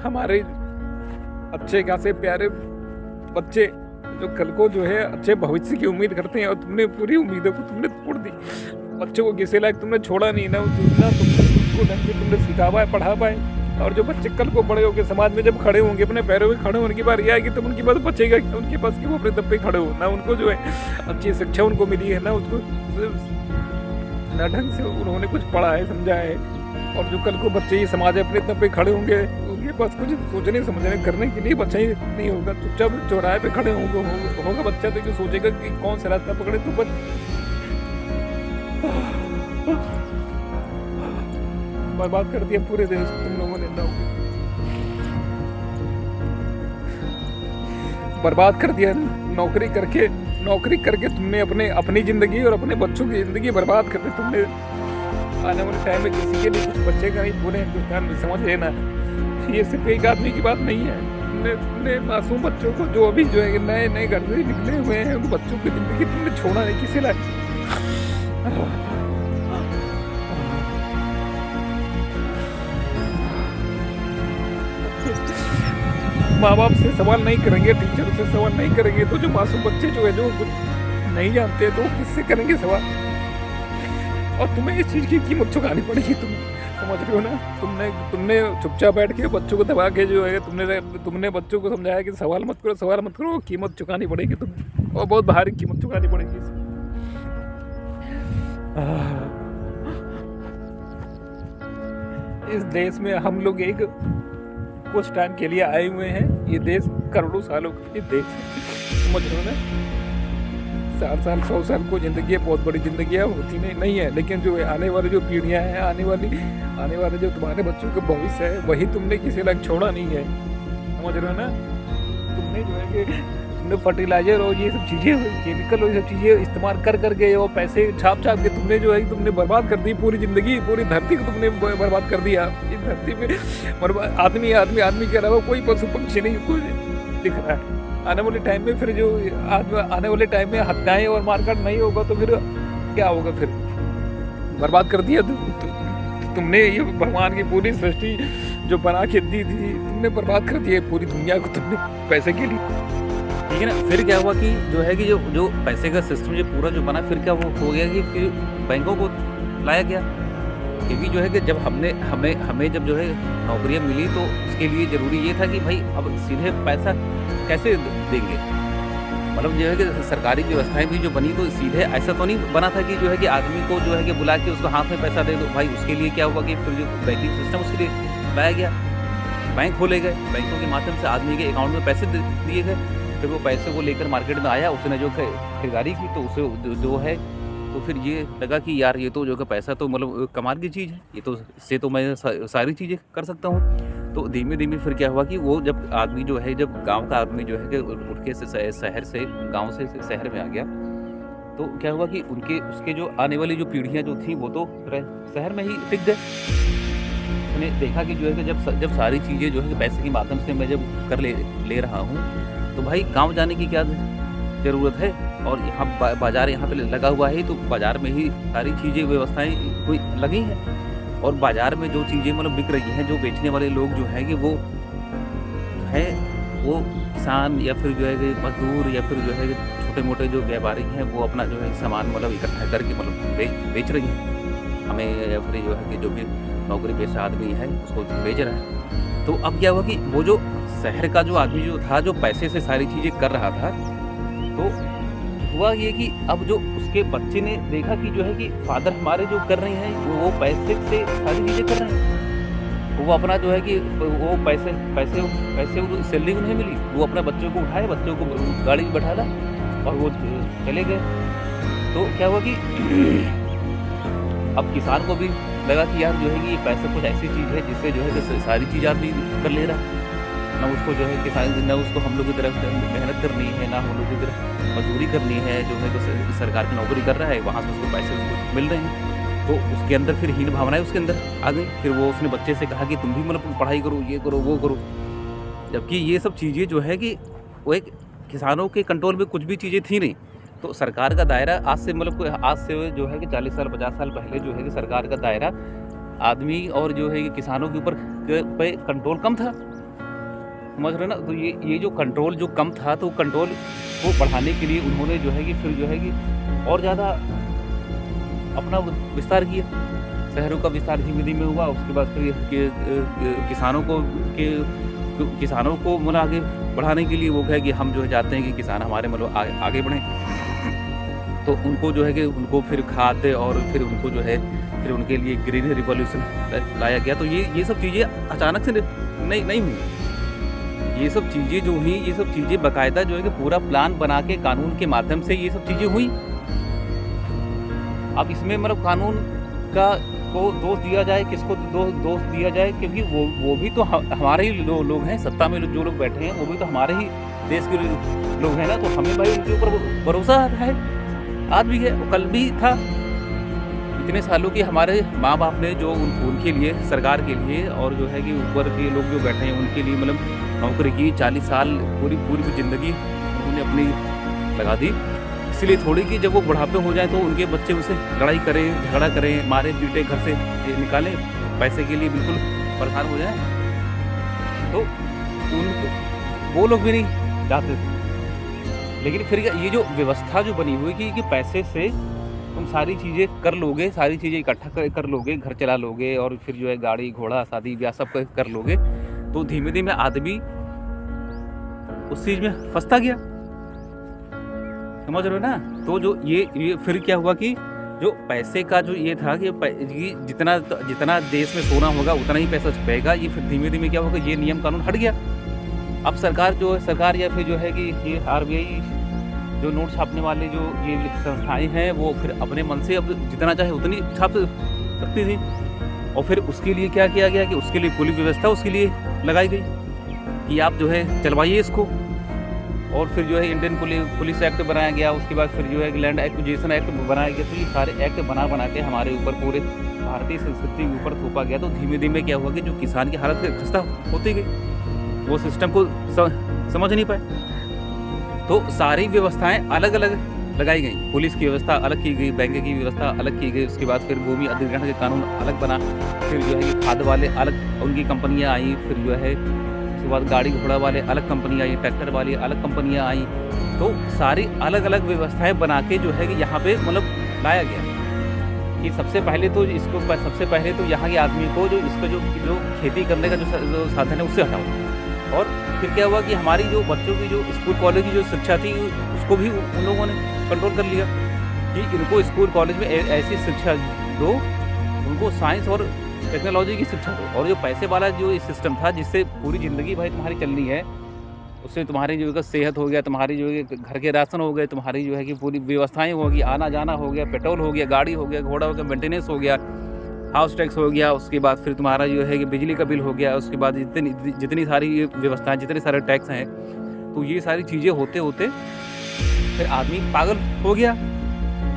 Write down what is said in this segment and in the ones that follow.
हमारे अच्छे खासे प्यारे बच्चे जो कल को जो है अच्छे भविष्य की उम्मीद करते हैं, और तुमने पूरी उम्मीदों को तुमने तोड़ दी। बच्चों को किसी लायक तुमने छोड़ा नहीं, ना तुमने उसको ढंग से तुमने सिखा पाए, पढ़ा पाए। और जो बच्चे कल को बड़े होकर समाज में जब खड़े होंगे, अपने पैरों में खड़े होने की बार यह आएगी, तब उनके पास बचेगा क्या? उनके पास कि वो अपने दम पे खड़े हो, ना उनको जो है अच्छी शिक्षा उनको मिली है, ना उसको ना ढंग से उन्होंने कुछ पढ़ा है, समझा है। और जो कल को बच्चे ये समाज में अपने दम पे खड़े होंगे, उनके पास कुछ सोचने समझने करने के लिए बच्चा ही नहीं होगा। चुपचाप चौराहे पे खड़े होगा बच्चा, तो जो सोचेगा कि कौन सा रास्ता पकड़े। तो बर्बाद कर दिया पूरे देश तुम लोगों ने, बर्बाद कर दिया। नौकरी करके तुमने अपनी जिंदगी और अपने बच्चों की जिंदगी बर्बाद कर दी तुमने। आने वाले टाइम में किसी के लिए कुछ बचेगा नहीं पूरे हिंदुस्तान में, समझ लेना। ये सिर्फ एक आदमी की बात नहीं है। तुमने मासूम बच्चों को जो अभी जो है नए घर से निकले हुए हैं, उन बच्चों की जिंदगी तुमने छोड़ा नहीं किसी लायक। माँ बाप से सवाल नहीं करेंगे, टीचर से सवाल नहीं करेंगे, तो जो मासूम बच्चे जो है जो कुछ नहीं जानते, तो किससे करेंगे सवाल? और तुम्हें इस चीज़ की कीमत चुकानी पड़ेगी। तुम समझ रहे हो ना? तुमने चुपचाप बैठ के बच्चों को दबा के जो है तुमने बच्चों को समझाया कि सवाल मत करो, कीमत चुकानी पड़ेगी तुम, और बहुत भारी कीमत चुकानी पड़ेगी। इस देश में हम लोग एक कुछ टाइम के लिए आए हुए हैं। ये देश करोड़ों सालों का ये देश है, समझ रहे हो ना? 4 साल 100 साल को जिंदगी है, बहुत बड़ी जिंदगी होती नहीं है, लेकिन जो आने वाली जो पीढ़ियां हैं, आने वाले जो तुम्हारे बच्चों का भविष्य है, वही तुमने किसी लायक छोड़ा नहीं है, समझ रहे हो ना? तुमने जो है कि तुमने फर्टिलाइजर और ये सब चीज़ें, केमिकल और ये सब चीज़ें इस्तेमाल करके और पैसे छाप के तुमने जो है तुमने बर्बाद कर दी पूरी ज़िंदगी, पूरी धरती को तुमने बर्बाद कर दिया। इस धरती पे आदमी के अलावा कोई पशु पक्षी नहीं कोई दिख रहा है। आने वाले टाइम में फिर जो आने वाले टाइम में हत्याएं और मारकाट नहीं होगा, तो फिर क्या होगा? फिर बर्बाद कर दिया तुमने। ये भगवान की पूरी सृष्टि जो बना के दी थी, तुमने बर्बाद कर दिया पूरी दुनिया को तुमने पैसे के लिए, ठीक है ना? फिर क्या हुआ कि जो है कि जो पैसे का सिस्टम जो पूरा जो बना, फिर क्या वो हो गया कि फिर बैंकों को लाया गया। क्योंकि जो है कि जब हमें जब जो है नौकरियां मिली, तो उसके लिए ज़रूरी ये था कि भाई अब सीधे पैसा कैसे देंगे। मतलब जो है कि सरकारी व्यवस्थाएं भी जो बनी, तो सीधे ऐसा तो नहीं बना था कि जो है कि आदमी को जो है कि बुला के उसको हाथ में पैसा दे दो। भाई उसके लिए क्या हुआ कि फिर जो बैंकिंग सिस्टम उसके लिए लाया गया। बैंक खोले गए, बैंकों के माध्यम से आदमी के अकाउंट में पैसे दिए गए। फिर वो पैसे को लेकर मार्केट में आया, उसने जो खरीदारी की, तो उसे जो है तो फिर ये लगा कि यार ये तो जो है पैसा तो मतलब कमाल की चीज़ है, ये तो इससे तो मैं सारी चीज़ें कर सकता हूँ। तो धीमे फिर क्या हुआ कि वो जब आदमी जो है, जब गांव का आदमी जो है कि उठ के शहर से गांव से शहर में आ गया, तो क्या हुआ कि उसके जो आने वाली जो पीढ़ियाँ जो थी, वो तो शहर में ही टिक गए। उसने देखा कि जो है कि जब सारी चीज़ें जो है पैसे के माध्यम से मैं जब कर ले रहा हूँ, तो भाई गाँव जाने की क्या ज़रूरत है? और यहाँ बाज़ार यहाँ पे लगा हुआ है, तो बाज़ार में ही सारी चीज़ें व्यवस्थाएं कोई लगी हैं। और बाज़ार में जो चीज़ें मतलब बिक रही हैं, जो बेचने वाले लोग जो हैं कि वो है वो किसान या फिर जो है कि मजदूर या फिर जो है छोटे मोटे जो व्यापारी हैं, वो अपना जो है सामान मतलब इकट्ठा करके मतलब बेच रही हैं हमें, या फिर जो है कि जो भी नौकरी पेशा आदमी है उसको बेच रहा है। तो अब क्या हुआ कि वो जो शहर का जो आदमी जो था, जो पैसे से सारी चीज़ें कर रहा था, तो हुआ ये कि अब जो उसके बच्चे ने देखा कि जो है कि फादर हमारे जो कर रहे हैं, वो पैसे से सारी चीज़ें कर रहे हैं। वो अपना जो है कि वो पैसे वो सैलरी उन्हें मिली, वो अपने बच्चों को उठाए, बच्चों को गाड़ी में बैठा और वो चले गए। तो क्या हुआ कि अब किसान को भी लगा कि यार जो है कि ये पैसा कुछ ऐसी चीज़ है जिससे जो है कि सारी चीज़ आदमी कर ले रहा है। ना उसको जो है किसान, ना उसको हम लोग की तरफ मेहनत करनी है, ना हम लोग की तरफ मजदूरी करनी है। जो है तो सरकार की नौकरी कर रहा है, वहाँ से उसको पैसे उसको मिल रहे हैं। तो उसके अंदर फिर हीन भावनाएं उसके अंदर आ गई। फिर वो उसने बच्चे से कहा कि तुम भी मतलब पढ़ाई करो, ये करो, वो करो। जबकि ये सब चीज़ें जो है कि वो एक किसानों के कंट्रोल में कुछ भी चीज़ें थी नहीं। तो सरकार का दायरा आज से जो है कि 40 साल 50 साल पहले जो है कि सरकार का दायरा आदमी और जो है कि किसानों के ऊपर पे कंट्रोल कम था। समझ रहे हो ना? तो ये जो कंट्रोल जो कम था, तो कंट्रोल को बढ़ाने के लिए उन्होंने जो है कि फिर जो है कि और ज़्यादा अपना विस्तार किया। शहरों का विस्तार धीमे-धीमे हुआ, उसके बाद फिर किसानों को मतलब आगे बढ़ाने के लिए वो है कि हम जो है चाहते हैं कि किसान हमारे मतलब आगे बढ़ें। तो उनको जो है कि उनको फिर खाद और फिर उनको जो है फिर उनके लिए ग्रीन रिवॉल्यूशन लाया गया। तो ये सब चीज़ें अचानक से नहीं हुई। ये सब चीज़ें जो हुई, ये सब चीज़ें बाकायदा जो है कि पूरा प्लान बना के कानून के माध्यम से ये सब चीज़ें हुई। अब इसमें मतलब कानून का को दोष दिया जाए, किसको दोष दिया जाए, क्योंकि वो भी तो हमारे ही लोग हैं, सत्ता में जो लोग बैठे हैं वो भी तो हमारे ही देश के लोग हैं ना। तो हमें भाई उनके ऊपर भरोसा है, आज भी है, वो कल भी था। इतने सालों के हमारे माँ बाप ने जो उनके लिए, सरकार के लिए और जो है कि ऊपर के लोग जो बैठे हैं उनके लिए मतलब नौकरी की, 40 साल पूरी ज़िंदगी उन्होंने अपनी लगा दी। इसलिए थोड़ी कि जब वो बुढ़ापे हो जाए तो उनके बच्चे उनसे लड़ाई करें, झगड़ा करें, मारे पीटे, घर से निकालें, पैसे के लिए बिल्कुल परेशान हो जाएं, तो वो लोग भी नहीं चाहते थे। लेकिन फिर ये जो व्यवस्था जो बनी हुई कि पैसे से तुम सारी चीज़ें कर लोगे, सारी चीज़ें इकट्ठा कर लोगे, घर चला लोगे और फिर जो है गाड़ी घोड़ा शादी ब्याह सब कर लोगे, तो धीमे धीमे आदमी उस चीज़ में फंसता गया। समझ रहे हो ना? तो जो ये फिर क्या हुआ कि जो पैसे का जो ये था कि जितना देश में सोना होगा उतना ही पैसा छपेगा। ये फिर धीमे धीमे क्या होगा, ये नियम कानून हट गया। अब सरकार या फिर जो है कि ये RBI जो नोट छापने वाले जो ये संस्थाएं हैं वो फिर अपने मन से अब जितना चाहे उतनी छाप सकती थी। और फिर उसके लिए क्या किया गया कि उसके लिए पुलिस व्यवस्था उसके लिए लगाई गई कि आप जो है चलवाइए इसको। और फिर जो है इंडियन पुलिस एक्ट बनाया गया, उसके बाद फिर जो है लैंड एक्विजिशन एक्ट बनाया गया। तो ये सारे एक्ट बना के हमारे ऊपर पूरे भारतीय संस्कृति के ऊपर थोपा गया। तो धीमे धीमे क्या हुआ कि जो किसान की हालत खस्ता होती गई, वो सिस्टम को समझ नहीं पाए। तो सारी व्यवस्थाएं अलग अलग लगाई गई, पुलिस की व्यवस्था अलग की गई, बैंक की व्यवस्था अलग की गई, उसके बाद फिर भूमि अधिग्रहण के कानून अलग बना, फिर जो है कि खाद वाले अलग उनकी कंपनियां आई, फिर जो है उसके बाद गाड़ी घोड़ा वाले अलग कंपनियां आई, ट्रैक्टर वाली अलग कंपनियां आई। तो सारी अलग अलग व्यवस्थाएं बना के जो है कि यहाँ पे मतलब लाया गया कि सबसे पहले तो यहाँ के आदमी को जो इसका जो खेती करने का जो साधन है उससे हटाओ। और फिर क्या हुआ कि हमारी जो बच्चों की जो स्कूल कॉलेज की जो शिक्षा थी उसको भी उन लोगों ने कंट्रोल कर लिया कि इनको स्कूल कॉलेज में ऐसी शिक्षा दो, उनको साइंस और टेक्नोलॉजी की शिक्षा दो। और जो पैसे वाला जो सिस्टम था जिससे पूरी ज़िंदगी भाई तुम्हारी चलनी है, उससे तुम्हारी जो है सेहत हो गया, तुम्हारी जो है घर के राशन हो गए, तुम्हारी जो है कि पूरी व्यवस्थाएँ होगी, आना जाना हो गया, पेट्रोल हो गया, गाड़ी हो गया, घोड़ा हो गया, मेंटेनेंस हो गया, हाउस टैक्स हो गया, उसके बाद फिर तुम्हारा जो है कि बिजली का बिल हो गया, उसके बाद जितनी सारी ये व्यवस्थाएं, जितने सारे टैक्स हैं, तो ये सारी चीज़ें होते होते फिर आदमी पागल हो गया।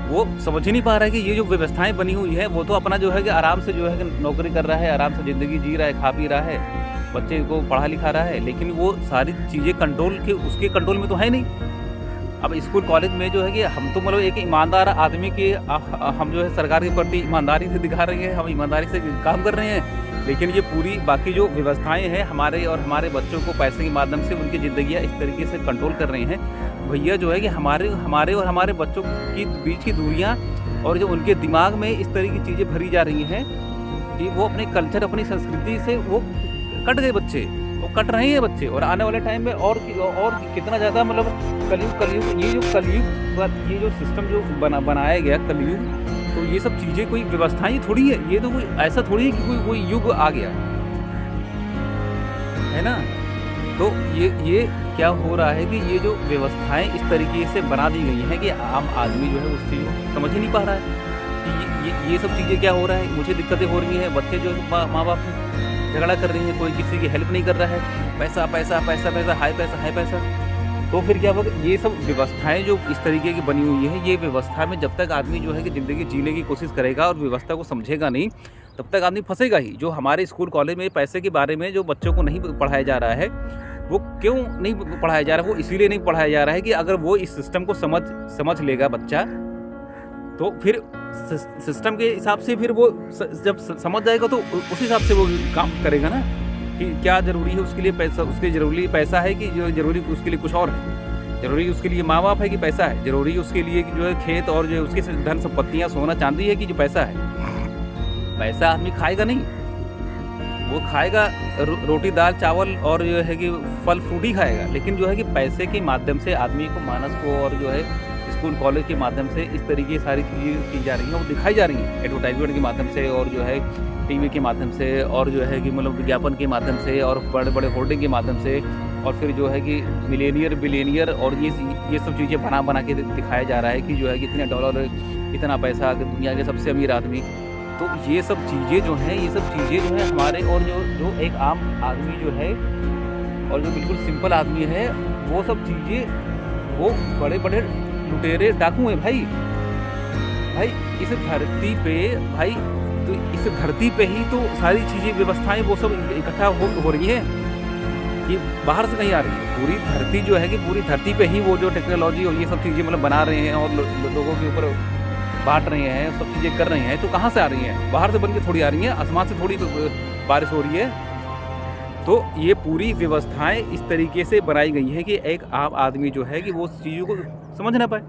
वो समझ ही नहीं पा रहा है कि ये जो व्यवस्थाएं बनी हुई है वो तो अपना जो है कि आराम से जो है कि नौकरी कर रहा है, आराम से ज़िंदगी जी रहा है, खा पी रहा है, बच्चे को पढ़ा लिखा रहा है, लेकिन वो सारी चीज़ें उसके कंट्रोल में तो है नहीं। अब स्कूल कॉलेज में जो है कि हम तो मतलब एक ईमानदार आदमी के हम जो है सरकार के प्रति ईमानदारी से दिखा रहे हैं, हम ईमानदारी से काम कर रहे हैं, लेकिन ये पूरी बाकी जो व्यवस्थाएं हैं हमारे बच्चों को पैसे के माध्यम से उनकी ज़िंदगियाँ इस तरीके से कंट्रोल कर रही हैं। भैया जो है कि हमारे और हमारे बच्चों की बीच की दूरियाँ और जो उनके दिमाग में इस तरह की चीज़ें भरी जा रही हैं कि वो अपने कल्चर, अपनी संस्कृति से वो कट गए बच्चे, वो कट रहे हैं बच्चे। और आने वाले टाइम में और कितना ज़्यादा मतलब कलयुग ये जो सिस्टम जो बनाया गया कलयुग, तो ये सब चीज़ें कोई व्यवस्थाएं थोड़ी है, ये तो कोई ऐसा थोड़ी है कि कोई युग आ गया है ना। तो ये क्या हो रहा है कि ये जो व्यवस्थाएं इस तरीके से बना दी गई हैं कि आम आदमी जो है उस चीज़ को समझ ही नहीं पा रहा है कि ये सब चीज़ें क्या हो रहा है। मुझे दिक्कतें हो रही हैं, बच्चे जो माँ बाप झगड़ा कर रही हैं, कोई किसी की हेल्प नहीं कर रहा है, पैसा पैसा पैसा पैसा हाई पैसा। तो फिर क्या होगा, ये सब व्यवस्थाएं जो इस तरीके की बनी हुई है, ये व्यवस्था में जब तक आदमी जो है कि ज़िंदगी जीने की कोशिश करेगा और व्यवस्था को समझेगा नहीं, तब तक आदमी फंसेगा ही। जो हमारे स्कूल कॉलेज में पैसे के बारे में जो बच्चों को नहीं पढ़ाया जा रहा है, वो क्यों नहीं पढ़ाया जा रहा है? वो इसीलिए नहीं पढ़ाया जा रहा है कि अगर वो इस सिस्टम को समझ लेगा बच्चा, तो फिर सिस्टम के हिसाब से फिर वो जब समझ जाएगा तो उस हिसाब से वो काम करेगा ना, कि क्या ज़रूरी है उसके लिए पैसा, उसके ज़रूरी पैसा है कि जो ज़रूरी उसके लिए कुछ और है, ज़रूरी उसके लिए माँ बाप है कि पैसा है, ज़रूरी उसके लिए कि जो है खेत और जो है उसकी धन संपत्तियाँ सोना चांदी है कि जो पैसा है। पैसा आदमी खाएगा नहीं, वो खाएगा रोटी दाल चावल और जो है कि फल फ्रूट ही खाएगा, लेकिन जो है कि पैसे के माध्यम से आदमी को मानस को और जो है स्कूल कॉलेज के माध्यम से इस तरीके की सारी चीज़ें की जा रही हैं और दिखाई जा रही हैं एडवर्टाइजमेंट के माध्यम से और जो है टीवी के माध्यम से और जो है कि मतलब विज्ञापन के माध्यम से और बड़े बड़े होर्डिंग के माध्यम से और फिर जो है कि मिलेनियर बिलियनियर और ये सब चीज़ें बना के दिखाया जा रहा है कि जो है कि इतने डॉलर इतना पैसा दुनिया के सबसे अमीर आदमी। तो ये सब चीज़ें जो हैं हमारे और जो एक आम आदमी जो है और जो बिल्कुल सिंपल आदमी है वो सब चीज़ें वो बड़े बड़े लुटेरे डाकू हैं भाई इस धरती पे तो इस धरती पे ही तो सारी चीज़ें व्यवस्थाएं वो सब इकट्ठा हो रही हैं कि बाहर से नहीं आ रही है। पूरी धरती जो है कि पूरी धरती पे ही वो जो टेक्नोलॉजी और ये सब चीज़ें मतलब बना रहे हैं और लोगों के ऊपर बांट रहे हैं, सब चीज़ें कर रहे हैं। तो कहाँ से आ रही हैं? बाहर से बन के थोड़ी आ रही हैं, आसमान से थोड़ी बारिश हो रही है। तो ये पूरी व्यवस्थाएं इस तरीके से बनाई गई हैं कि एक आम आदमी जो है कि वो चीज़ों को समझ ना पाए।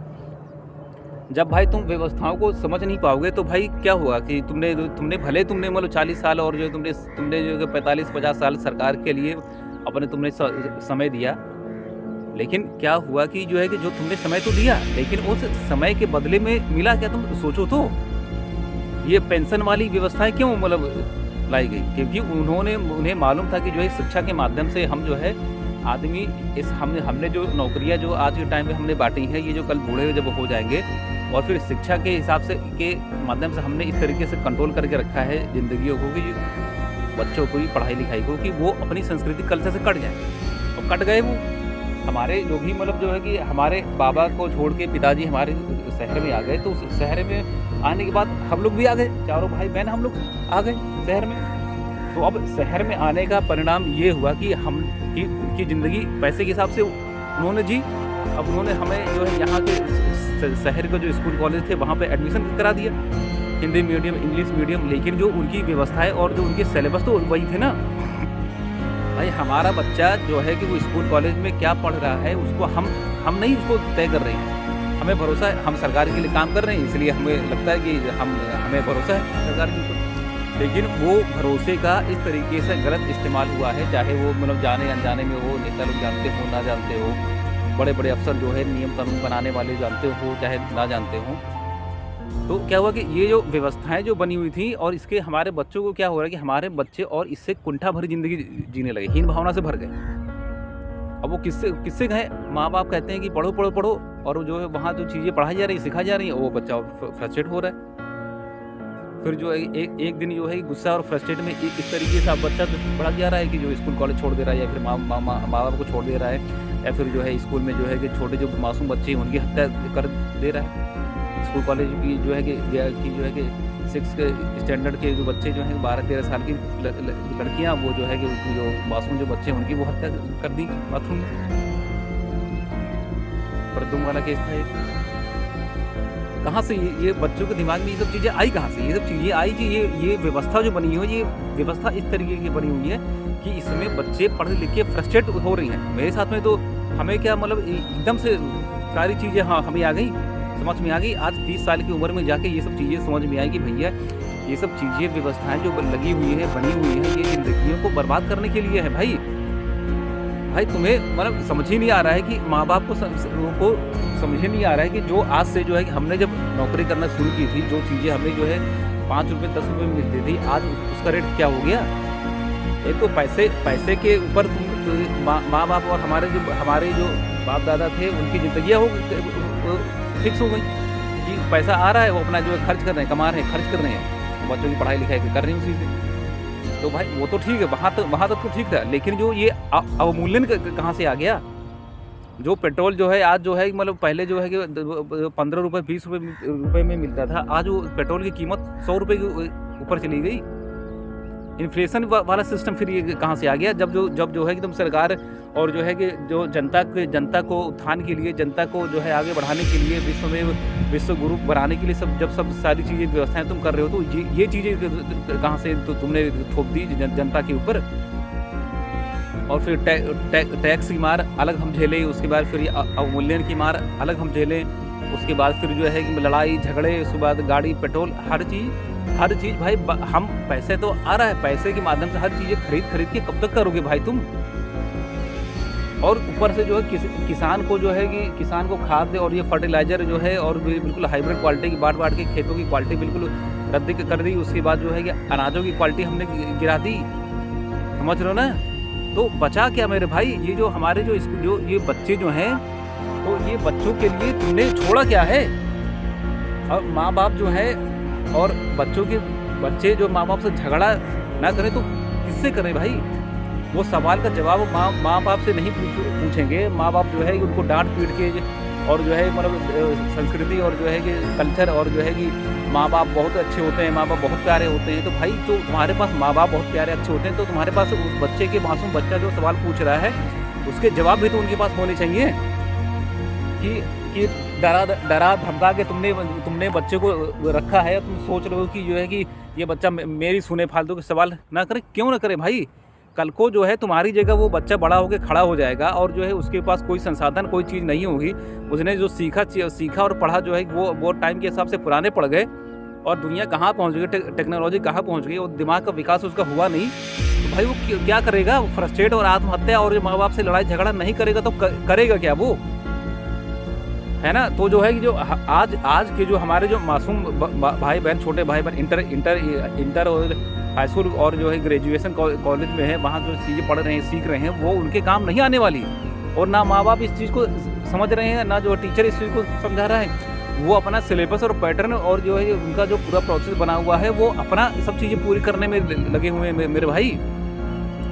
जब भाई तुम व्यवस्थाओं को समझ नहीं पाओगे तो भाई क्या हुआ कि तुमने भले तुमने मतलब 40 साल और जो तुमने जो 45-50 साल सरकार के लिए अपने तुमने समय दिया, लेकिन क्या हुआ कि जो है कि जो तुमने समय तो दिया लेकिन उस समय के बदले में मिला क्या? तुम सोचो तो ये पेंशन वाली व्यवस्थाएं क्यों मतलब लाई गई? क्योंकि उन्हें मालूम था कि जो है शिक्षा के माध्यम से हम जो है आदमी हमने जो नौकरियां जो आज के टाइम में हमने बांटी हैं, ये जो कल बूढ़े जब हो जाएंगे और फिर शिक्षा के हिसाब से के माध्यम से हमने इस तरीके से कंट्रोल करके रखा है ज़िंदगियों को कि बच्चों को भी पढ़ाई लिखाई को कि वो अपनी संस्कृति कल्चर से कट जाए। और कट गए वो हमारे जो भी मतलब जो है कि हमारे बाबा को छोड़ के पिताजी हमारे शहर में आ गए, तो उस शहर में आने के बाद हम लोग भी आ गए, चारों भाई बहन हम लोग आ गए शहर में। तो अब शहर में आने का परिणाम ये हुआ कि उनकी ज़िंदगी पैसे के हिसाब से उन्होंने जी। अब उन्होंने हमें जो है यहाँ के शहर के जो स्कूल कॉलेज थे वहाँ पे एडमिशन करा दिया, हिंदी मीडियम इंग्लिश मीडियम, लेकिन जो उनकी व्यवस्थाएं और जो उनके सिलेबस तो वही थे ना भाई। हमारा बच्चा जो है कि वो स्कूल कॉलेज में क्या पढ़ रहा है उसको हम नहीं उसको तय कर रहे हैं। हमें भरोसा है, हम सरकार के लिए काम कर रहे हैं, इसलिए हमें लगता है कि हमें भरोसा है सरकार के ऊपर। लेकिन वो भरोसे का इस तरीके से गलत इस्तेमाल हुआ है, चाहे वो मतलब जाने अनजाने में हो, नेता लोग जानते हो ना जानते हो, बड़े बड़े अफसर जो है नियम कानून बनाने वाले जानते हो चाहे ना जानते हो। तो क्या हुआ कि ये जो व्यवस्थाएं जो बनी हुई थी और इसके हमारे बच्चों को क्या हो रहा है कि हमारे बच्चे और इससे कुंठा भरी ज़िंदगी जीने लगे, हीन भावना से भर गए। अब वो किससे गए? माँ बाप कहते हैं कि पढ़ो पढ़ो पढ़ो, और जो है वहाँ जो चीज़ें पढ़ाई जा रही है सिखाई जा रही है वो बच्चा फ्रस्ट्रेट हो रहा है। फिर जो है एक दिन जो है गुस्सा और फ्रस्ट्रेट में इस तरीके से आप बच्चा बढ़ा जा रहा है कि जो स्कूल कॉलेज छोड़ दे रहा है या फिर माँ बाप को छोड़ दे रहा है, या फिर जो है स्कूल में जो है कि छोटे जो मासूम बच्चे हैं उनकी हत्या कर दे रहा है। स्कूल कॉलेज की जो है कि 6th स्टैंडर्ड के जो बच्चे जो हैं 12-13 साल की लड़कियां, वो जो है कि जो मासूम जो बच्चे हैं उनकी वो हत्या कर दी बाथरूम में। परदुम वाला केस था एक। कहाँ से ये बच्चों के दिमाग में ये सब चीज़ें आई? कहाँ से ये सब चीज़ें आई कि ये व्यवस्था जो बनी हुई है, ये व्यवस्था इस तरीके की बनी हुई है कि इसमें बच्चे पढ़ लिख के फ्रस्ट्रेट हो रही हैं। मेरे साथ में तो हमें क्या मतलब एकदम से सारी चीज़ें हमें आ गई, समझ में आ गई। आज 30 साल की उम्र में जाके ये सब चीज़ें समझ में आई कि भैया ये सब चीज़ें व्यवस्थाएं जो लगी हुई है बनी हुई है ये ज़िंदगियों को बर्बाद करने के लिए है। भाई तुम्हें मतलब समझ ही नहीं आ रहा है कि माँ बाप को समझ ही नहीं आ रहा है कि जो आज से जो है कि हमने जब नौकरी करना शुरू की थी, जो चीज़ें हमें जो है 5 रुपये 10 रुपये में मिलती थी, आज उसका रेट क्या हो गया। एक तो पैसे के ऊपर माँ बाप और हमारे जो बाप दादा थे उनकी ज़िंदगियाँ फिक्स हो गई कि पैसा आ रहा है वो अपना जो है खर्च कर रहे हैं, कमा रहे हैं, खर्च कर रहे हैं, बच्चों की पढ़ाई लिखाई कर रहे हैं उसी से। तो भाई वो तो ठीक है, वहाँ तक तो ठीक था, लेकिन जो ये अवमूल्यन कहाँ से आ गया। जो पेट्रोल जो है आज जो है मतलब पहले जो है कि 15 रुपये 20 रुपये में मिलता था, आज वो पेट्रोल की कीमत 100 रुपये के ऊपर चली गई। इन्फ्लेशन वाला सिस्टम फिर ये कहाँ से आ गया? जब जो है कि तुम सरकार और जो है कि जो जनता को उत्थान के लिए, जनता को जो है आगे बढ़ाने के लिए, विश्व गुरु बनाने के लिए सब सारी चीज़ें व्यवस्थाएं तुम कर रहे हो, तो ये चीज़ें कहाँ से तो तुमने थोप दी जनता के ऊपर। और फिर टैक्स की मार अलग हम झेलें, उसके बाद फिर ये अवमूल्यन की मार अलग हम झेलें, उसके बाद फिर जो है कि लड़ाई झगड़े, उसके बाद गाड़ी पेट्रोल हर चीज़ भाई हम पैसे तो आ रहा है, पैसे के माध्यम से हर चीज़ें खरीद के कब तक करोगे भाई तुम। और ऊपर से जो है किसान को जो है कि किसान को खाद और ये फर्टिलाइज़र जो है और बिल्कुल हाइब्रिड क्वालिटी की बांट के खेतों की क्वालिटी बिल्कुल रद्द कर दी। उसके बाद जो है कि अनाजों की क्वालिटी हमने गिरा दी, समझ रहे हो ना। तो बचा क्या मेरे भाई, ये जो हमारे जो ये बच्चे जो हैं, तो ये बच्चों के लिए तुमने छोड़ा क्या है। और माँ बाप जो है और बच्चे जो माँ बाप से झगड़ा ना करें तो किससे करें भाई। वो सवाल का जवाब माँ बाप से नहीं पूछेंगे। माँ बाप जो है उनको डांट पीट के और जो है मतलब संस्कृति और जो है कि कल्चर और जो है कि माँ बाप बहुत अच्छे होते हैं, माँ बाप बहुत प्यारे होते हैं। तो भाई तो तुम्हारे पास माँ बाप बहुत प्यारे अच्छे होते हैं, तो तुम्हारे पास उस बच्चे के मासूम बच्चा जो सवाल पूछ रहा है उसके जवाब भी तो उनके पास होने चाहिए। कि डरा धमका के तुमने बच्चे को रखा है, तुम सोच रहे हो कि जो है कि ये बच्चा मेरी सुने, फालतू के सवाल ना करे। क्यों ना करे भाई, कल को जो है तुम्हारी जगह वो बच्चा बड़ा होकर खड़ा हो जाएगा और जो है उसके पास कोई संसाधन कोई चीज़ नहीं होगी। उसने जो सीखा और पढ़ा जो है वो टाइम के हिसाब से पुराने पड़ गए और दुनिया कहाँ पहुँच गई, टेक्नोलॉजी कहाँ पहुँच गई और दिमाग का विकास उसका हुआ नहीं। तो भाई वो क्या करेगा, फ्रस्ट्रेट और आत्महत्या और माँ बाप से लड़ाई झगड़ा नहीं करेगा तो करेगा क्या वो, है ना। तो जो है कि जो आज के जो हमारे जो मासूम भाई बहन, छोटे भाई बहन इंटर और हाई स्कूल और जो है ग्रेजुएशन कॉलेज में है, वहाँ जो चीज़ें पढ़ रहे हैं सीख रहे हैं वो उनके काम नहीं आने वाली। और ना माँ बाप इस चीज़ को समझ रहे हैं, ना जो टीचर इस चीज़ को समझा रहा है। वो अपना सिलेबस और पैटर्न और जो है उनका जो पूरा प्रोसेस बना हुआ है वो अपना सब चीज़ें पूरी करने में लगे हुए हैं मेरे भाई।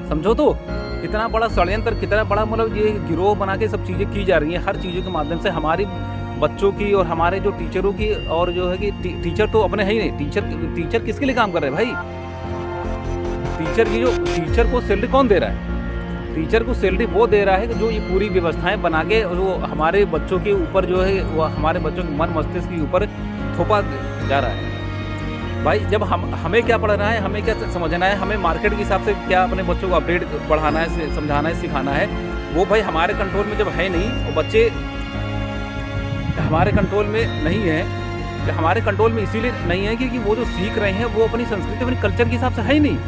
समझो तो कितना बड़ा षड्यंत्र, कितना बड़ा मतलब ये गिरोह बना के सब चीज़ें की जा रही हैं। हर चीज़ों के माध्यम से हमारी बच्चों की और हमारे जो टीचरों की, और जो है कि टीचर तो अपने है ही नहीं। टीचर किसके लिए काम कर रहे हैं भाई। टीचर को सैलरी कौन दे रहा है। टीचर को सैलरी वो दे रहा है कि जो ये पूरी व्यवस्थाएं बना के वो हमारे बच्चों के ऊपर जो है वो हमारे बच्चों के मन मस्तिष्क के ऊपर थोपा जा रहा है। भाई जब हमें क्या पढ़ना है, हमें क्या समझना है, हमें मार्केट के हिसाब से क्या अपने बच्चों को अपडेट बढ़ाना है, समझाना है, सिखाना है, वो भाई हमारे कंट्रोल में जब है नहीं, और बच्चे हमारे कंट्रोल में नहीं है। कि हमारे कंट्रोल में इसीलिए नहीं है क्योंकि वो जो सीख रहे हैं वो अपनी संस्कृति, अपनी कल्चर के हिसाब से है ही नहीं।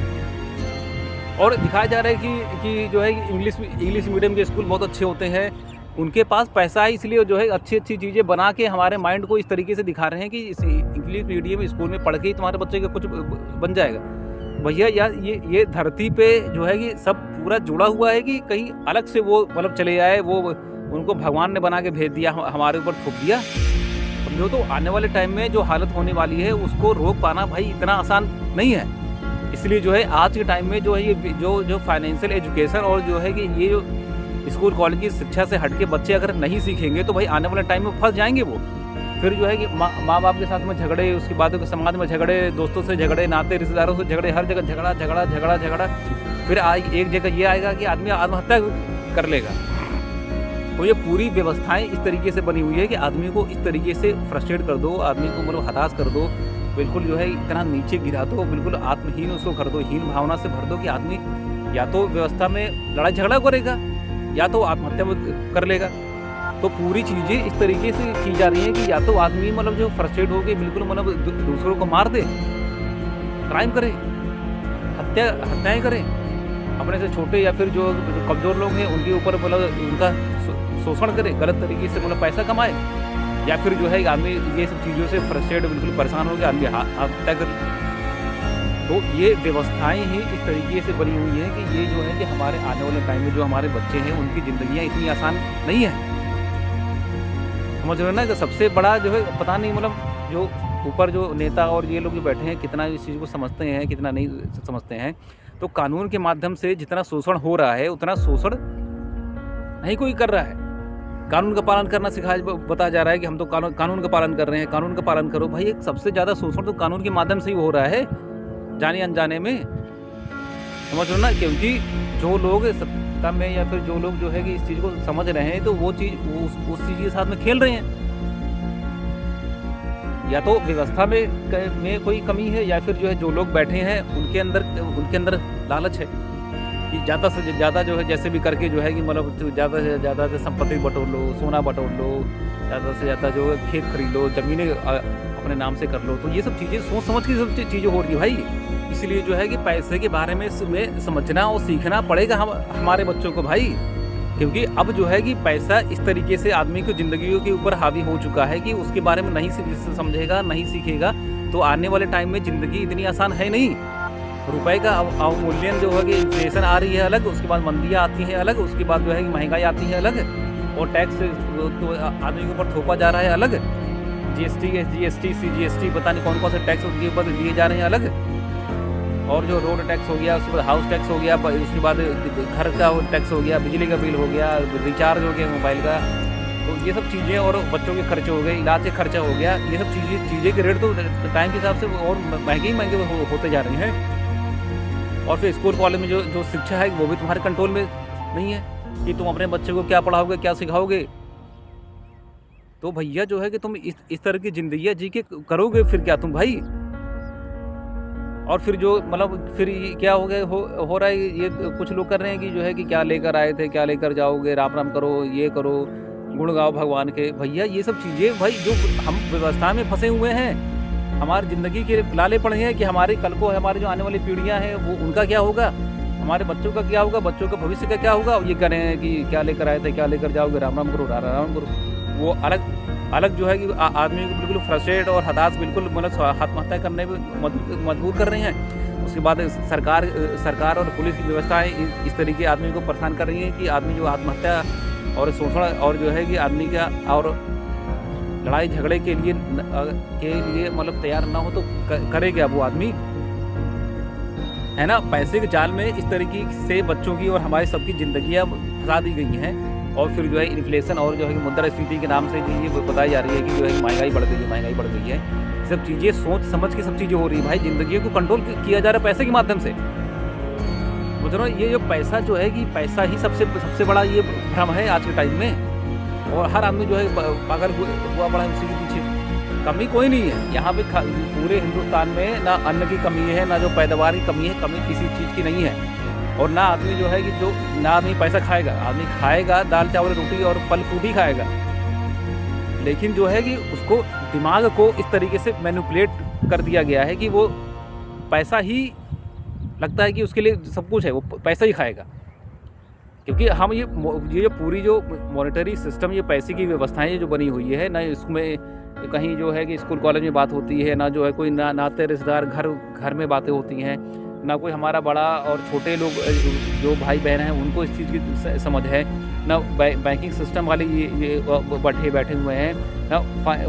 और दिखाया जा रहा है कि जो है इंग्लिश मीडियम के स्कूल बहुत अच्छे होते हैं, उनके पास पैसा है इसलिए जो है अच्छी चीज़ें बना के हमारे माइंड को इस तरीके से दिखा रहे हैं कि इस इंग्लिश मीडियम स्कूल में पढ़ के ही तुम्हारे बच्चे का कुछ बन जाएगा। भैया यार ये धरती पे जो है कि सब पूरा जुड़ा हुआ है कि कहीं अलग से वो मतलब चले आए, वो उनको भगवान ने बना के भेज दिया, हमारे ऊपर थोप दिया। समझो तो आने वाले टाइम में जो हालत होने वाली है उसको रोक पाना भाई इतना आसान नहीं है। इसलिए जो है आज के टाइम में जो है ये जो फाइनेंशियल एजुकेशन और जो है कि ये जो स्कूल कॉलेज की शिक्षा से हट के बच्चे अगर नहीं सीखेंगे तो भाई आने वाले टाइम में फंस जाएंगे वो। फिर जो है कि माँ बाप के साथ में झगड़े, उसके बाद समाज में झगड़े, दोस्तों से झगड़े, नाते रिश्तेदारों से झगड़े, हर जगह झगड़ा। फिर एक जगह ये आएगा कि आदमी आत्महत्या कर लेगा। तो ये पूरी व्यवस्थाएं इस तरीके से बनी हुई है कि आदमी को इस तरीके से फ्रस्ट्रेट कर दो, आदमी को मतलब हताश कर दो, बिल्कुल जो है इतना नीचे गिरा दो, बिल्कुल आत्महीन उसको कर दो, हीन भावना से भर दो कि आदमी या तो व्यवस्था में लड़ाई झगड़ा करेगा या तो आत्महत्या कर लेगा। तो पूरी चीज़ें इस तरीके से की जा रही हैं कि या तो आदमी मतलब जो फ्रस्ट्रेट हो के बिल्कुल मतलब दूसरों को मार दे, क्राइम करे, हत्याएं करे, अपने से छोटे या फिर जो कमज़ोर लोग हैं उनके ऊपर मतलब उनका शोषण करे, गलत तरीके से मतलब पैसा कमाए, या फिर जो है आदमी ये सब चीज़ों से फ्रस्ट्रेट बिल्कुल परेशान हो गया, आदमी आत्महत्या कर। तो ये व्यवस्थाएं ही इस तरीके से बनी हुई है कि ये जो है कि हमारे आने वाले टाइम में जो हमारे बच्चे हैं उनकी ज़िंदगियाँ इतनी आसान नहीं है। समझ रहे हो ना कि सबसे बड़ा जो है पता नहीं मतलब जो ऊपर जो नेता और ये लोग जो बैठे हैं कितना इस चीज़ को समझते हैं, कितना नहीं समझते हैं। तो कानून के माध्यम से जितना शोषण हो रहा है उतना शोषण नहीं कोई कर रहा है। कानून का पालन करना बताया जा रहा है कि हम तो कानून का पालन कर रहे हैं, कानून का पालन करो। भाई एक सबसे ज़्यादा शोषण तो कानून के माध्यम से ही हो रहा है, जाने अनजाने में। समझ लो ना, क्योंकि जो लोग सत्ता में या फिर जो लोग जो है कि इस चीज़ को समझ रहे हैं तो वो चीज़ उस चीज़ के साथ में खेल रहे हैं। या तो व्यवस्था में कोई कमी है या फिर जो है जो लोग बैठे हैं उनके अंदर लालच है कि ज़्यादा से ज़्यादा जो है जैसे भी करके जो है कि मतलब ज़्यादा से ज़्यादा संपत्ति बटोर लो, सोना बटोर लो, ज़्यादा से ज़्यादा जो है खेत खरीद लो, ज़मीनें अपने नाम से कर लो। तो ये सब चीज़ें सोच समझ के सब चीज़ें हो रही है भाई। इसलिए जो है कि पैसे के बारे में समझना और सीखना पड़ेगा हमारे बच्चों को भाई, क्योंकि अब जो है कि पैसा इस तरीके से आदमी की ज़िंदगी के ऊपर हावी हो चुका है कि उसके बारे में नहीं समझेगा, नहीं सीखेगा तो आने वाले टाइम में ज़िंदगी इतनी आसान है नहीं। रुपए का अवमूल्यन जो है कि इन्फ्लेशन आ रही है अलग, उसके बाद मंदियाँ आती हैं अलग, उसके बाद जो है कि महंगाई आती है अलग, और टैक्स तो आदमी के ऊपर थोपा जा रहा है अलग, जीएसटी, SGST, CGST, पता नहीं कौन कौन से टैक्स उनके ऊपर दिए जा रहे हैं अलग, और जो रोड टैक्स हो गया, उसके बाद हाउस टैक्स हो गया, उसके बाद घर का टैक्स हो गया, बिजली का बिल हो गया, रिचार्ज हो गया मोबाइल का, तो ये सब चीज़ें, और बच्चों के खर्चे हो गए, इलाज का खर्चा हो गया, ये सब चीज़ें के रेट तो टाइम के हिसाब से और महंगे होते जा रहे हैं। और फिर स्कूल कॉलेज में जो शिक्षा है वो भी तुम्हारे कंट्रोल में नहीं है कि तुम अपने बच्चे को क्या पढ़ाओगे, क्या सिखाओगे। तो भैया जो है कि तुम इस तरह की ज़िंदगी जी के करोगे फिर क्या तुम भाई। और फिर जो मतलब फिर क्या हो गया हो रहा है, ये कुछ लोग कर रहे हैं कि जो है कि क्या लेकर आए थे, क्या लेकर जाओगे, राम राम करो, ये करो, गुण गाओ भगवान के। भैया ये सब चीज़ें भाई जो हम व्यवस्था में फंसे हुए हैं, हमारी ज़िंदगी के लाले पड़े हैं कि हमारे कल को हमारे जो आने वाली पीढ़ियां हैं वो उनका क्या होगा, हमारे बच्चों का क्या होगा, बच्चों का भविष्य का क्या होगा। ये कह रहे हैं कि क्या लेकर आए थे, क्या लेकर जाओगे, राम राम करो, राम करो। वो अलग जो है कि आदमी को बिल्कुल फ्रस्ट्रेट और हताश, बिल्कुल मतलब आत्महत्या करने पर मजबूर कर रहे हैं। उसके बाद सरकार और पुलिस की व्यवस्थाएँ इस तरीके आदमी को परेशान कर रही हैं कि आदमी जो आत्महत्या और शोषण और जो है कि आदमी का और लड़ाई झगड़े के लिए मतलब तैयार ना हो तो करे क्या वो आदमी, है ना। पैसे के जाल में इस तरीके से बच्चों की और हमारी सबकी ज़िंदगियाँ फंसा दी गई हैं। और फिर जो है इन्फ्लेशन और जो है मुद्रास्फीति के नाम से ये बताई जा रही है कि जो है महंगाई बढ़ गई है। ये सब चीज़ें सोच समझ के सब चीज़ें हो रही है भाई। ज़िंदगी को कंट्रोल किया जा रहा है पैसे के माध्यम से। समझ रहे हो, ये जो पैसा जो है कि पैसा ही सबसे बड़ा ये भ्रम है आज के टाइम में। और हर आदमी जो है पागल हुआ पड़ा है उसी के पीछे। कमी कोई नहीं है यहाँ पे, पूरे हिंदुस्तान में ना अन्न की कमी है, ना जो पैदावार की कमी है, कमी किसी चीज़ की नहीं है। और ना आदमी जो है कि जो ना आदमी पैसा खाएगा, आदमी खाएगा दाल चावल रोटी और फल फ्रूट ही खाएगा, लेकिन जो है कि उसको दिमाग को इस तरीके से मैनिपुलेट कर दिया गया है कि वो पैसा ही लगता है कि उसके लिए सब कुछ है, वो पैसा ही खाएगा। क्योंकि हम ये जो पूरी जो मॉनेटरी सिस्टम, ये पैसे की व्यवस्थाएं जो बनी हुई है ना, इसमें कहीं जो है कि स्कूल कॉलेज में बात होती है, ना जो है कोई नाते रिश्तेदार घर में बातें होती हैं, ना कोई हमारा बड़ा और छोटे लोग जो भाई बहन हैं उनको इस चीज़ की समझ है, ना बैंकिंग सिस्टम वाले ये बैठे हुए हैं, ना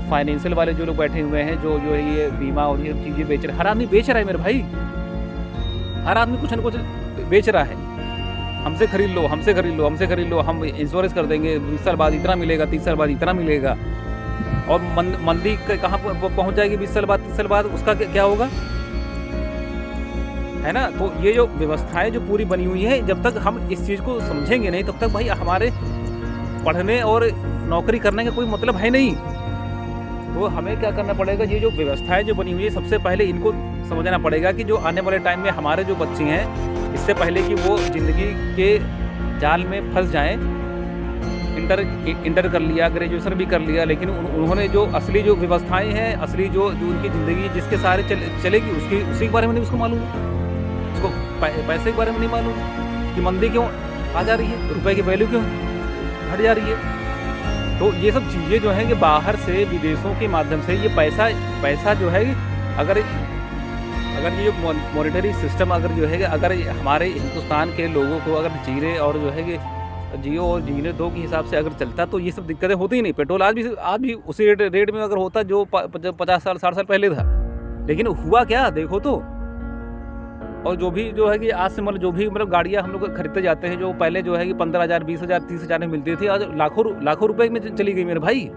फाइनेंशियल वाले जो लोग बैठे हुए हैं जो है ये बीमा और ये चीज़ें बेच रहे हैं। हर आदमी बेच रहा है मेरे भाई, हर आदमी कुछ न कुछ बेच रहा है। हमसे खरीद लो, हम इंश्योरेंस कर देंगे, 20 साल बाद इतना मिलेगा, 30 साल बाद इतना मिलेगा। और मंदी कहाँ पहुँच जाएगी 20 साल बाद, 30 साल बाद, उसका क्या होगा, है ना। तो ये जो व्यवस्थाएं जो पूरी बनी हुई है, जब तक हम इस चीज़ को समझेंगे नहीं तब तक भाई हमारे पढ़ने और नौकरी करने का कोई मतलब है नहीं। तो हमें क्या करना पड़ेगा, ये जो व्यवस्थाएं जो बनी हुई है सबसे पहले इनको समझना पड़ेगा कि जो आने वाले टाइम में हमारे जो बच्चे हैं, इससे पहले कि वो ज़िंदगी के जाल में फंस जाएं, इंटर कर लिया, ग्रेजुएशन भी कर लिया, लेकिन उन्होंने जो असली जो व्यवस्थाएं हैं, असली जो उनकी ज़िंदगी जिसके सहारे चलेगी उसी के बारे में नहीं उसको मालूम, उसको पैसे के बारे में नहीं मालूम कि मंदी क्यों आ जा रही है, रुपए की वैल्यू क्यों घट जा रही है। तो ये सब चीज़ें जो हैं कि बाहर से विदेशों के माध्यम से ये पैसा जो है, अगर ये मॉनेटरी सिस्टम अगर जो है अगर हमारे हिंदुस्तान के लोगों को अगर जीरे और जो है कि जियो और जीने दो के हिसाब से अगर चलता तो ये सब दिक्कतें होती ही नहीं। पेट्रोल आज भी उसी रेट में अगर होता जो 50 साल 60 साल पहले था, लेकिन हुआ क्या देखो तो। और जो भी जो है कि आज से मतलब जो भी मतलब गाड़ियाँ हम लोग खरीदते जाते हैं, जो पहले जो है कि 15,000 20,000 30,000 में मिलती थी, आज लाखों रुपए में चली गई मेरे भाई।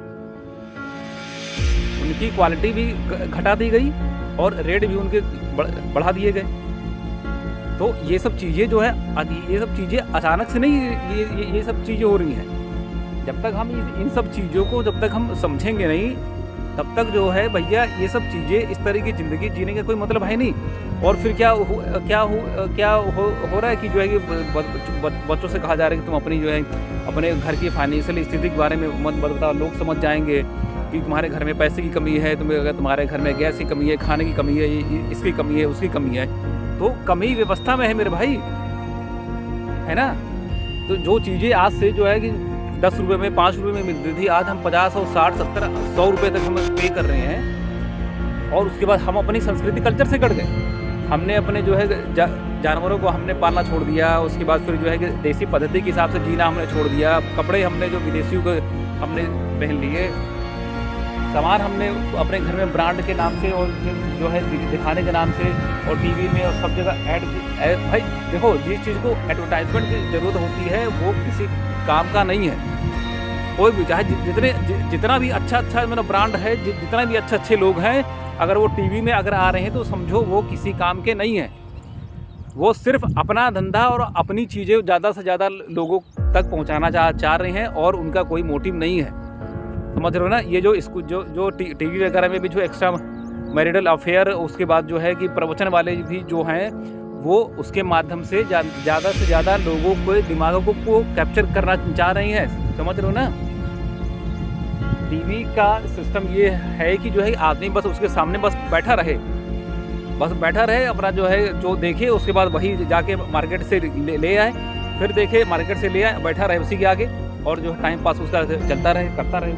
उनकी क्वालिटी भी घटा दी गई और रेट भी उनके बढ़ा दिए गए। तो ये सब चीज़ें जो है, ये सब चीज़ें अचानक से नहीं, ये सब चीज़ें हो रही हैं। जब तक हम इन सब चीज़ों को जब तक हम समझेंगे नहीं तब तक जो है भैया ये सब चीज़ें, इस तरह की ज़िंदगी जीने का कोई मतलब है नहीं। और फिर क्या हो रहा है कि जो है कि बच्चों से कहा जा रहा है कि तुम अपनी जो है अपने घर की फाइनेंशियल स्थिति के बारे में मत बताओ, लोग समझ जाएंगे कि तुम्हारे घर में पैसे की कमी है, तुम्हारे घर में गैस की कमी है, खाने की कमी है, इसकी कमी है, उसकी कमी है। तो कमी व्यवस्था में है मेरे भाई, है ना। तो जो चीज़ें आज से जो है कि 10 रुपये में 5 रुपये में मिलती थी, आज हम 50 और 60 70 100 रुपये तक हम पे कर रहे हैं। और उसके बाद हम अपनी संस्कृति कल्चर से कट गए। हमने अपने जो है जानवरों को हमने पालना छोड़ दिया। उसके बाद फिर जो है कि देसी पद्धति के हिसाब से जीना हमने छोड़ दिया। कपड़े हमने जो विदेशियों को हमने पहन लिए। सामान हमने अपने घर में ब्रांड के नाम से और जो है दिखाने के नाम से और टीवी में और सब जगह ऐड भाई देखो, जिस चीज़ को एडवर्टाइजमेंट की ज़रूरत होती है वो किसी काम का नहीं है। कोई भी चाहे जितना भी अच्छा मतलब ब्रांड है, जितना भी अच्छे लोग हैं, अगर वो टीवी में अगर आ रहे हैं तो समझो वो किसी काम के नहीं हैं। वो सिर्फ अपना धंधा और अपनी चीज़ें ज़्यादा से ज़्यादा लोगों तक पहुंचाना चाह रहे हैं और उनका कोई मोटिव नहीं है। समझ रहे हो ना। ये जो टीवी वगैरह में भी जो एक्स्ट्रा मैरिटल अफेयर, उसके बाद जो है कि प्रवचन वाले भी जो हैं वो उसके माध्यम से ज़्यादा से ज़्यादा लोगों को दिमागों को कैप्चर करना चाह रहे हैं। समझ रहे हो ना। टीवी का सिस्टम ये है कि जो है आदमी बस उसके सामने बस बैठा रहे अपना जो है जो देखे, उसके बाद वही जाके मार्केट से ले आए, फिर देखे मार्केट से ले आए, बैठा रहे उसी के आगे और जो टाइम पास उसका चलता रहे, करता रहे।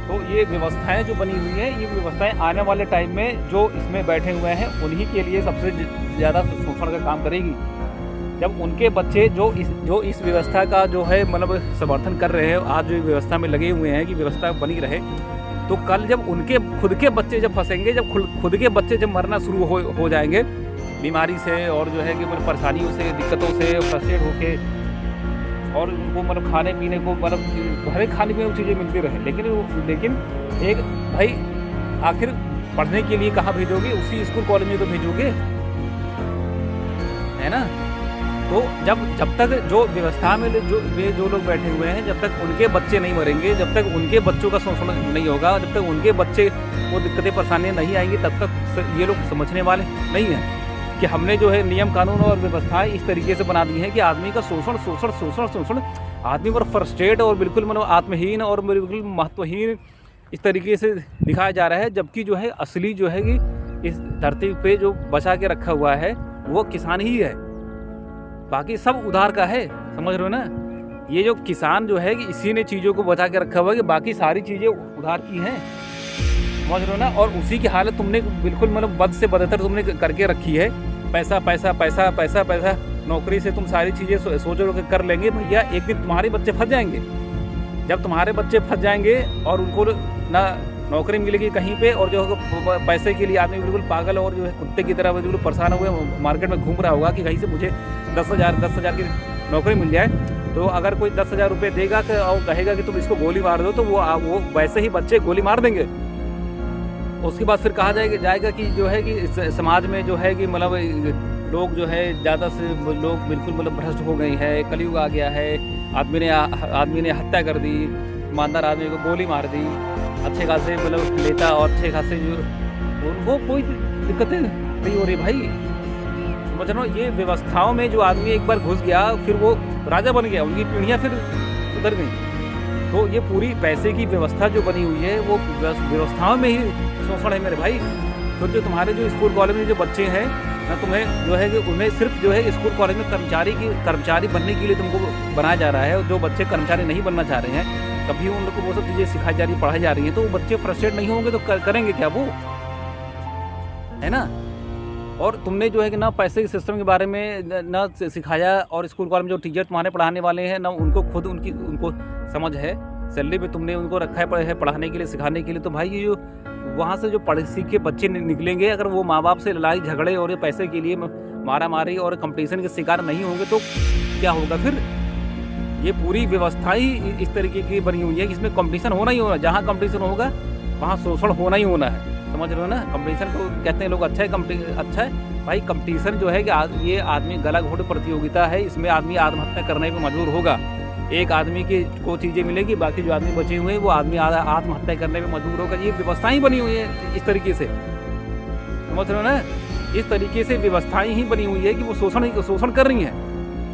तो ये व्यवस्थाएं जो बनी हुई है, ये व्यवस्थाएं आने वाले टाइम में जो इसमें बैठे हुए हैं उन्हीं के लिए सबसे ज़्यादा शोषण का काम करेगी। जब उनके बच्चे जो इस व्यवस्था का जो है मतलब समर्थन कर रहे हैं, आज जो व्यवस्था में लगे हुए हैं कि व्यवस्था बनी रहे, तो कल जब उनके खुद के बच्चे जब फंसेंगे, जब खुद के बच्चे जब मरना शुरू हो जाएंगे बीमारी से और जो है कि मतलब परेशानियों से, दिक्कतों से फ्रस्ट्रेट होके, और उनको मतलब खाने पीने को मतलब हर एक खाने पीने की चीज़ें मिलती रहे, लेकिन एक भाई आखिर पढ़ने के लिए कहाँ भेजोगे? उसी स्कूल कॉलेज में तो भेजोगे, है ना। तो जब तक जो व्यवस्था में जो लोग बैठे हुए हैं, जब तक उनके बच्चे नहीं मरेंगे, जब तक उनके बच्चों का शोषण नहीं होगा, जब तक उनके बच्चे वो दिक्कतें परेशानियाँ नहीं आएंगी, तब तक ये लोग समझने वाले नहीं हैं कि हमने जो है नियम कानून और व्यवस्थाएं इस तरीके से बना दी हैं कि आदमी का शोषण आदमी पर फ्रस्ट्रेट और बिल्कुल मतलब आत्महीन और बिल्कुल महत्वहीन इस तरीके से दिखाया जा रहा है। जबकि जो है असली जो है कि इस धरती पे जो बचा के रखा हुआ है वो किसान ही है, बाकी सब उधार का है। समझ रहे हो ना। ये जो किसान जो है कि इसी ने चीज़ों को बचा के रखा हुआ है कि बाकी सारी चीज़ें उधार की हैं। समझ रहे हो ना। और उसी की हालत तुमने बिल्कुल मतलब बद से बदतर तुमने करके रखी है। पैसा पैसा पैसा पैसा पैसा, नौकरी से तुम सारी चीज़ें सोच रहे हो कर लेंगे। भैया एक दिन तुम्हारे बच्चे फंस जाएंगे। जब तुम्हारे बच्चे फंस जाएंगे और उनको ना नौकरी मिलेगी कहीं पे, और जो पैसे के लिए आदमी बिल्कुल पागल और जो है कुत्ते की तरह बिल्कुल परेशान हुए मार्केट में घूम रहा होगा कि कहीं से मुझे 10,000 की नौकरी मिल जाए। तो अगर कोई 10,000 रुपये देगा और कहेगा कि तुम इसको गोली मार दो, तो वो वैसे ही बच्चे गोली मार देंगे। उसके बाद फिर कहा जाएगा कि जो है कि समाज में जो है कि मतलब लोग जो है ज़्यादा से लोग बिल्कुल मतलब भ्रष्ट हो गए हैं, कलयुग आ गया है, आदमी ने हत्या कर दी, ईमानदार आदमी को गोली मार दी, अच्छे खासे मतलब नेता और अच्छे खासे जो उनको कोई दिक्कतें नहीं हो रही भाई। समझ रहे हो। ये व्यवस्थाओं में जो आदमी एक बार घुस गया फिर वो राजा बन गया, उनकी पीढ़ियाँ फिर सुधर गई। तो ये पूरी पैसे की व्यवस्था जो बनी हुई है वो व्यवस्थाओं में ही शोषण है मेरे भाई। फिर जो तुम्हारे जो स्कूल कॉलेज में जो बच्चे हैं ना, तुम्हें जो है कि उन्हें सिर्फ जो है स्कूल कॉलेज में कर्मचारी बनने के लिए तुमको बनाया जा रहा है। और जो बच्चे कर्मचारी नहीं बनना चाह रहे हैं, तभी उन लोग को वो सब चीज़ें सिखाई जा रही है, पढ़ाई जा रही हैं। तो वो बच्चे फ्रस्ट्रेट नहीं होंगे तो करेंगे क्या वो, है ना। और तुमने जो है कि ना पैसे के सिस्टम के बारे में ना सिखाया, और स्कूल कॉलेज में जो टीचर तुम्हारे पढ़ाने वाले हैं ना, उनको खुद उनको समझ है, सैलरी पे तुमने उनको रखा है पढ़ाने के लिए, सिखाने के लिए। तो भाई ये जो वहाँ से जो पढ़े सीख के बच्चे निकलेंगे, अगर वो माँ बाप से लड़ाई झगड़े और पैसे के लिए मारा मारी और कंपटीशन के शिकार नहीं होंगे तो क्या होगा फिर। ये पूरी व्यवस्था ही इस तरीके की बनी हुई है कि इसमें कंपटीशन होना ही होना। जहाँ कंपटीशन होगा वहाँ शोषण होना ही होना है। समझ रहे हो ना। कंपटीशन को कहते हैं लोग अच्छा है भाई। कंपटीशन जो है कि ये आदमी गला घोट प्रतियोगिता है, इसमें आदमी आत्महत्या करने पर मजबूर होगा। एक आदमी को चीज़ें मिलेगी, बाकी जो आदमी बचे हुए हैं वो आदमी आत्महत्या करने में मजबूर होगा। ये व्यवस्थाएं बनी हुई है इस तरीके से, समझ रहे हो ना? इस तरीके से व्यवस्थाएं ही बनी हुई है कि वो शोषण कर रही हैं।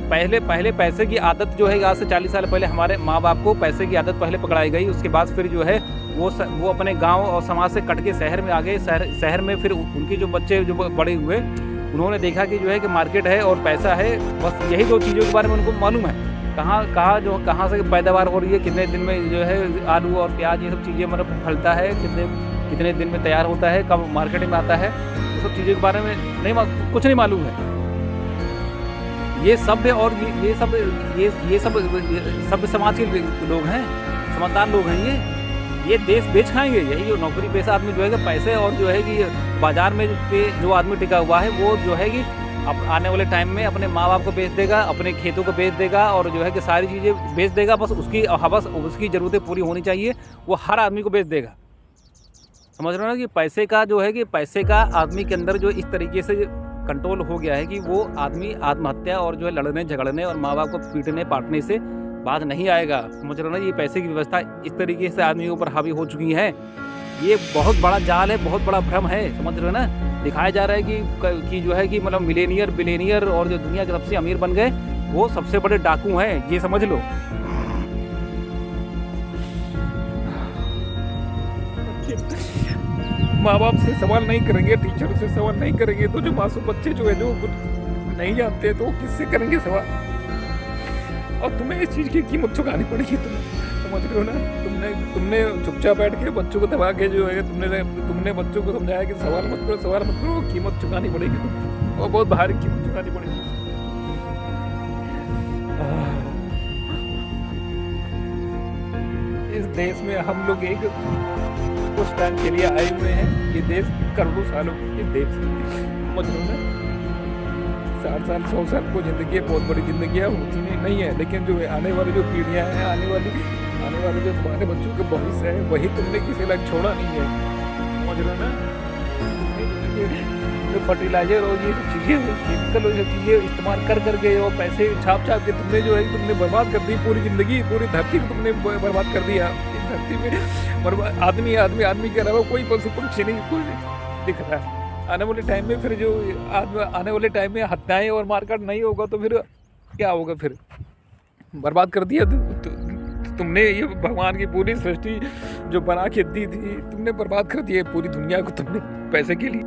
पहले पैसे की आदत जो है, आज से 40 साल पहले हमारे माँ बाप को पैसे की आदत पहले पकड़ाई गई। उसके बाद फिर जो है वो अपने गांव और समाज से कट के शहर में आ गए। शहर में फिर उनके जो बच्चे जो बड़े हुए, उन्होंने देखा कि जो है कि मार्केट है और पैसा है, बस यही दो चीज़ों के बारे में उनको मालूम है। कहाँ से पैदावार हो रही है, कितने दिन में जो है आलू और प्याज ये सब चीज़ें मतलब फलता है, कितने दिन में तैयार होता है, कब मार्केट में आता है, ये सब चीज़ों के बारे में कुछ नहीं मालूम है। ये सभ्य और ये सब समाज के लोग हैं, समझदार लोग हैं। ये देश बेच खाएंगे। यही जो नौकरी पेशा आदमी जो है कि पैसे और जो है कि बाजार में जो आदमी टिका हुआ है, वो जो है कि अब आने वाले टाइम में अपने माँ बाप को बेच देगा, अपने खेतों को बेच देगा और जो है कि सारी चीज़ें बेच देगा। बस उसकी ज़रूरतें पूरी होनी चाहिए, वो हर आदमी को बेच देगा। समझ रहे हो ना कि पैसे का जो है कि पैसे का आदमी के अंदर जो इस तरीके से कंट्रोल हो गया है कि वो आदमी आत्महत्या और जो है लड़ने झगड़ने और माँ बाप को पीटने पाटने से बात नहीं आएगा। समझ रहे हो ना? ये पैसे की व्यवस्था इस तरीके से आदमी के ऊपर हावी हो चुकी है। ये बहुत बड़ा जाल है, बहुत बड़ा भ्रम है। समझ रहे हो ना? दिखाया जा रहा है कि जो है कि मतलब मिलेनियर बिलेनियर और जो दुनिया के सबसे अमीर बन गए वो सबसे बड़े डाकू हैं, ये समझ लो। माँ बाप से सवाल नहीं करेंगे, टीचर से सवाल नहीं करेंगे, तो जो मासूम बच्चे जो है जो कुछ नहीं जानते तो वो किससे करेंगे सवाल? और तुम्हें इस चीज़ की कीमत चुकानी पड़ेगी। तुम समझ रहे हो ना? तुमने चुपचाप बैठ के बच्चों को दबा के जो है तुमने बच्चों को समझाया कि सवाल मत करो, कीमत चुकानी पड़ेगी तुम, और बहुत भारी कीमत चुकानी पड़ेगी। इस देश में हम लोग एक कुछ टाइम के लिए आए हुए हैं। ये देश करोड़ों सालों के देश, समझ रहे हो ना? 60 साल 100 साल को जिंदगी है, बहुत बड़ी जिंदगी होती नहीं है, लेकिन जो आने वाली जो पीढ़ियां हैं, आने वाले जो तुम्हारे बच्चों का भविष्य है, वही तुमने किसी लायक छोड़ा नहीं है। समझ रहे हो ना? जो फर्टिलाइजर और ये सब चीज़ें केमिकल और ये सब चीज़ें इस्तेमाल करके और पैसे छाप के तुमने जो है तुमने बर्बाद कर दी पूरी ज़िंदगी, पूरी धरती को तुमने बर्बाद कर दिया। इस धरती में आदमी के अलावा कोई पशु पक्षी नहीं, कोई नहीं दिख रहा है। आने वाले टाइम में फिर जो आने वाले टाइम में हत्याएं और मारकाट नहीं होगा तो फिर क्या होगा? फिर बर्बाद कर दिया तुमने। ये भगवान की पूरी सृष्टि जो बना के दी थी, तुमने बर्बाद कर दिया पूरी दुनिया को तुमने पैसे के लिए।